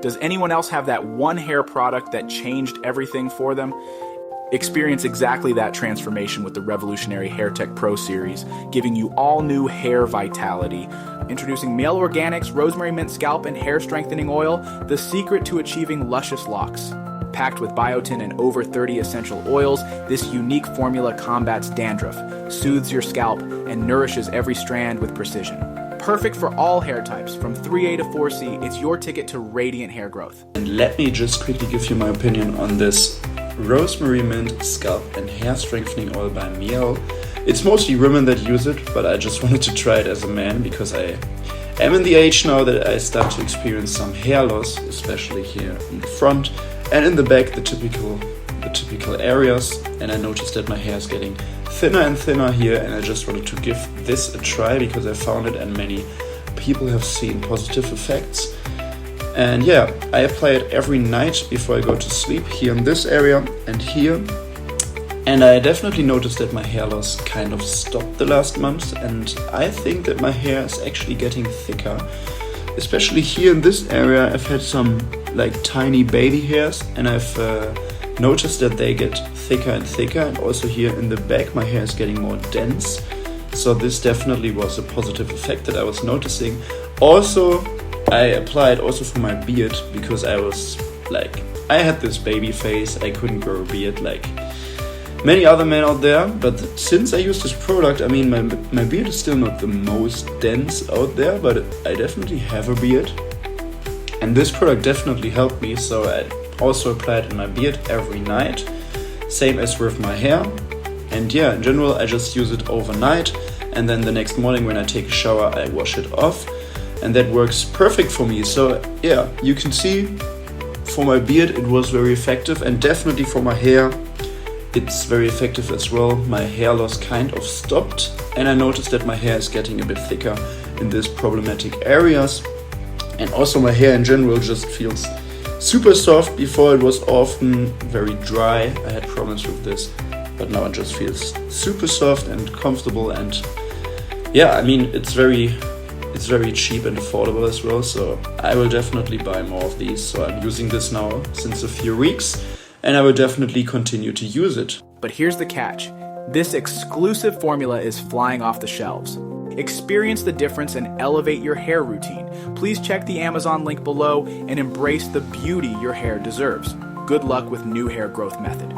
Does anyone else have that one hair product that changed everything for them? Experience exactly that transformation with the revolutionary Hair Tech Pro series, giving you all new hair vitality. Introducing Mielle Organics Rosemary Mint Scalp and Hair Strengthening Oil, the secret to achieving luscious locks. Packed with biotin and over 30 essential oils, this unique formula combats dandruff, soothes your scalp, and nourishes every strand with precision. Perfect for all hair types, from 3A to 4C, it's your ticket to radiant hair growth. And let me just quickly give you my opinion on this Rosemary Mint Scalp and Hair Strengthening Oil by Mielle. It's mostly women that use it, but I just wanted to try it as a man because I am in the age now that I start to experience some hair loss, especially here in the front and in the back, the typical areas. And I noticed that my hair is getting thinner and thinner here, and I just wanted to give this a try because I found it and many people have seen positive effects. And yeah, I apply it every night before I go to sleep, here in this area and here. And I definitely noticed that my hair loss kind of stopped the last month, and I think that my hair is actually getting thicker. Especially here in this area, I've had some like tiny baby hairs, and I've noticed that they get thicker and thicker. And also here in the back, my hair is getting more dense. So this definitely was a positive effect that I was noticing. Also, I applied also for my beard because I was like, I had this baby face, I couldn't grow a beard like many other men out there. But since I used this product, I mean, my beard is still not the most dense out there, but I definitely have a beard. And this product definitely helped me, so I also applied it in my beard every night, same as with my hair. And yeah, in general, I just use it overnight, and then the next morning when I take a shower, I wash it off. And that works perfect for me. So yeah, you can see for my beard it was very effective, and definitely for my hair it's very effective as well. My hair loss kind of stopped, and I noticed that my hair is getting a bit thicker in these problematic areas. And also my hair in general just feels super soft. Before it was often very dry, I had problems with this, but now it just feels super soft and comfortable. And yeah, I mean, it's very cheap and affordable as well, so I will definitely buy more of these. So I'm using this now since a few weeks, and I will definitely continue to use it. But here's the catch. This exclusive formula is flying off the shelves. Experience the difference and elevate your hair routine. Please check the Amazon link below and embrace the beauty your hair deserves. Good luck with new hair growth method.